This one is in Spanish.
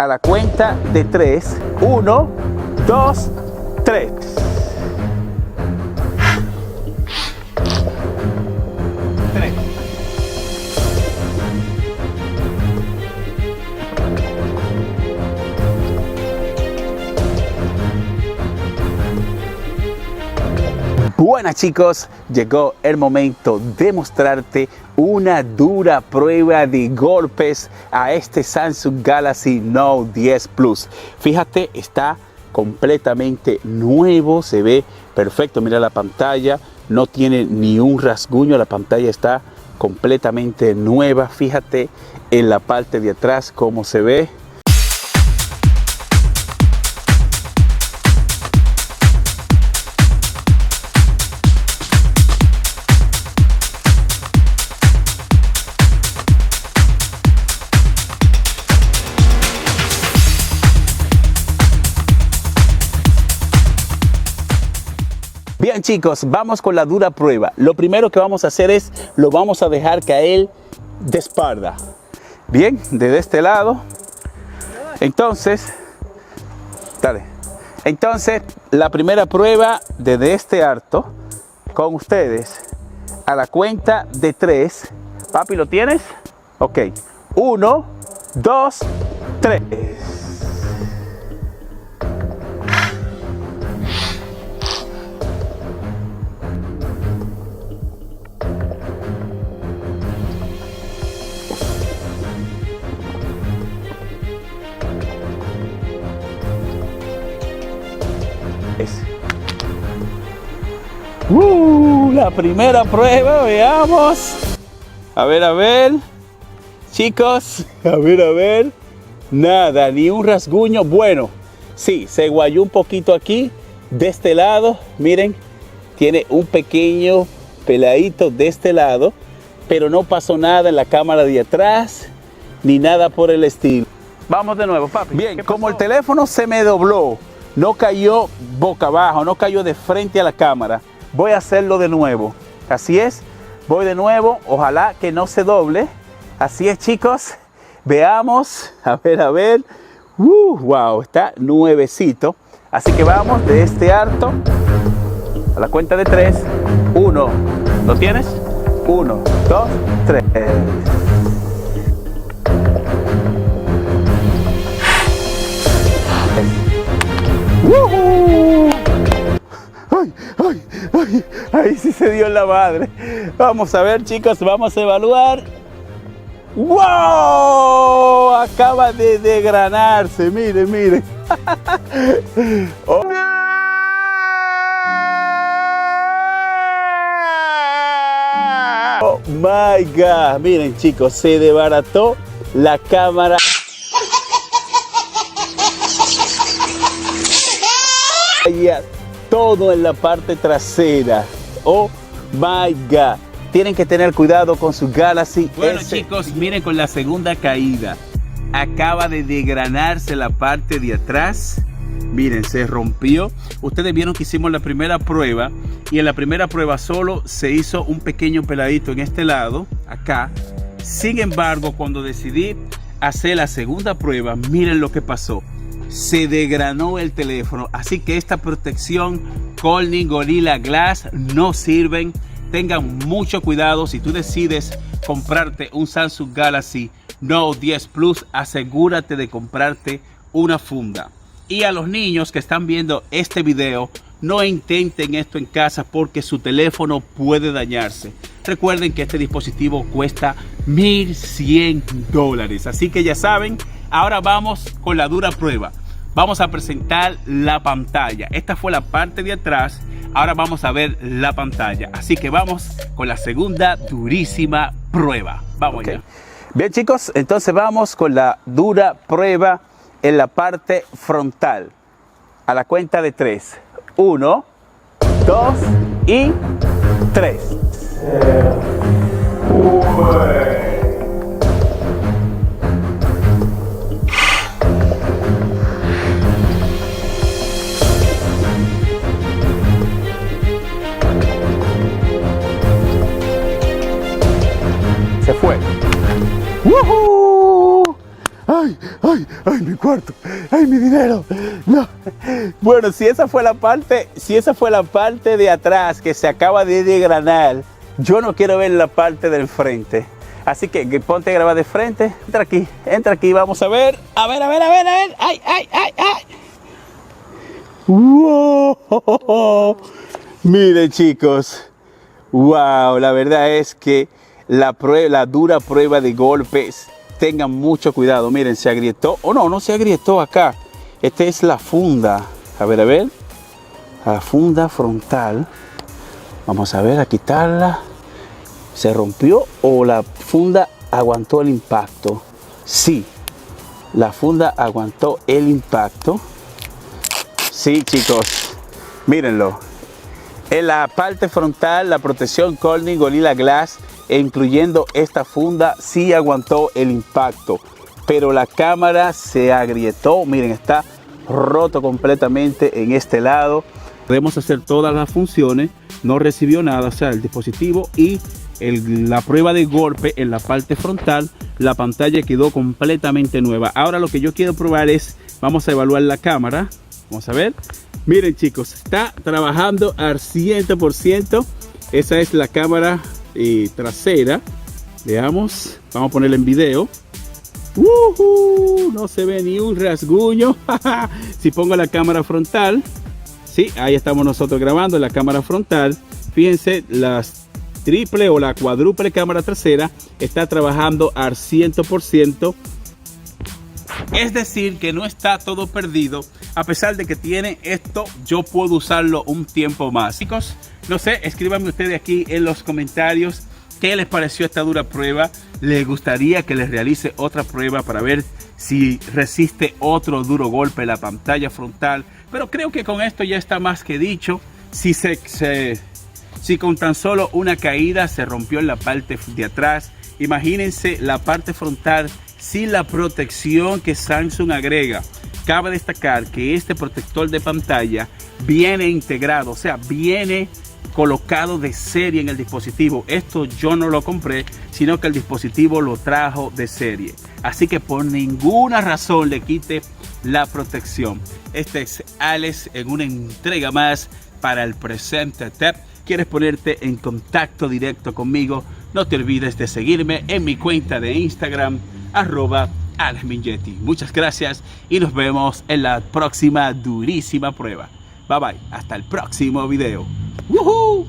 A la cuenta de 3. 1, 2, 3. Buenas chicos, llegó el momento de mostrarte una dura prueba de golpes a este Samsung Galaxy Note 10 Plus. Fíjate, está completamente nuevo, se ve perfecto, mira la pantalla, no tiene ni un rasguño, la pantalla está completamente nueva. Fíjate en la parte de atrás cómo se ve. Bien chicos, vamos con la dura prueba. Lo primero que vamos a hacer es, lo vamos a dejar caer de espalda. Bien, desde este lado. Entonces, dale. Entonces, la primera prueba desde este alto, con ustedes, a la cuenta de 3. Papi, ¿lo tienes? Ok. 1, 2, 3. La primera prueba, veamos. A ver, chicos, a ver. Nada, ni un rasguño. Bueno, sí, se guayó un poquito aquí, de este lado. Miren, tiene un pequeño peladito de este lado, pero no pasó nada en la cámara de atrás, ni nada por el estilo. Vamos de nuevo, papi. Bien, como el teléfono se me dobló, no cayó boca abajo, no cayó de frente a la cámara. Voy a hacerlo de nuevo. Así es, voy de nuevo. Ojalá que no se doble. Así es, chicos. Veamos. A ver. Wow, está nuevecito. Así que vamos de este alto. A la cuenta de 3. 1. ¿Lo tienes? 1, 2, 3. Ahí sí se dio la madre. Vamos a ver, chicos, vamos a evaluar. ¡Wow! Acaba de desgranarse, miren. Oh. Oh my God, miren chicos, se desbarató la cámara. Todo en la parte trasera. Oh my God. Tienen que tener cuidado con su Galaxy. Bueno chicos, miren con la segunda caída. Acaba de desgranarse la parte de atrás. Miren, se rompió. Ustedes vieron que hicimos la primera prueba. Y en la primera prueba solo se hizo un pequeño peladito en este lado. Acá. Sin embargo, cuando decidí hacer la segunda prueba, miren lo que pasó. Se desgranó el teléfono, así que esta protección Corning Gorilla Glass no sirven. Tengan mucho cuidado. Si tú decides comprarte un Samsung Galaxy Note 10 Plus, asegúrate de comprarte una funda. Y a los niños que están viendo este video, no intenten esto en casa porque su teléfono puede dañarse. Recuerden que este dispositivo cuesta $1,100. Así que ya saben. Ahora vamos con la dura prueba. Vamos a presentar la pantalla. Esta fue la parte de atrás. Ahora vamos a ver la pantalla. Así que vamos con la segunda durísima prueba. Vamos ya. Bien chicos, entonces vamos con la dura prueba en la parte frontal. A la cuenta de 3. 1, 2 y 3. Se fue. ¡Woohoo! ¡Ay! ¡Ay, mi cuarto! ¡Ay, mi dinero! ¡No! Bueno, si esa fue la parte de atrás que se acaba de desgranar, yo no quiero ver la parte del frente. Así que ponte a grabar de frente. Entra aquí, vamos a ver. A ver. ¡Ay! ¡Wow! Miren, chicos. ¡Wow! La verdad es que la dura prueba de golpes, tengan mucho cuidado. Miren, se agrietó. Oh, no se agrietó acá. Esta es la funda. A ver. La funda frontal. Vamos a ver, a quitarla. ¿Se rompió o la funda aguantó el impacto? Sí, la funda aguantó el impacto. Sí, chicos, mírenlo. En la parte frontal, la protección Corning Gorilla Glass, incluyendo esta funda, sí aguantó el impacto. Pero la cámara se agrietó. Miren, está roto completamente en este lado. Podemos hacer todas las funciones. No recibió nada, o sea, el dispositivo y la prueba de golpe en la parte frontal, la pantalla quedó completamente nueva. Ahora lo que yo quiero probar es, vamos a evaluar la cámara. Vamos a ver. Miren, chicos, está trabajando al 100%. Esa es la cámara trasera. Veamos, vamos a ponerla en video. No se ve ni un rasguño. Si pongo la cámara frontal, sí, ahí estamos nosotros grabando la cámara frontal. Fíjense, las triple o la cuádruple cámara trasera está trabajando al 100%. Es decir, que no está todo perdido. A pesar de que tiene esto, yo puedo usarlo un tiempo más. Chicos, no sé, escríbanme ustedes aquí en los comentarios qué les pareció esta dura prueba. ¿Les gustaría que les realice otra prueba para ver si resiste otro duro golpe en la pantalla frontal? Pero creo que con esto ya está más que dicho. Si con tan solo una caída se rompió en la parte de atrás, imagínense la parte frontal sin la protección que Samsung agrega. Cabe destacar que este protector de pantalla viene integrado, o sea, viene colocado de serie en el dispositivo. Esto yo no lo compré, sino que el dispositivo lo trajo de serie. Así que por ninguna razón le quite la protección. Este es Alex en una entrega más para el Presente Tech. ¿Quieres ponerte en contacto directo conmigo? No te olvides de seguirme en mi cuenta de Instagram, @AlexMingetti. Muchas gracias y nos vemos en la próxima durísima prueba. Bye bye, hasta el próximo video. ¡Woohoo!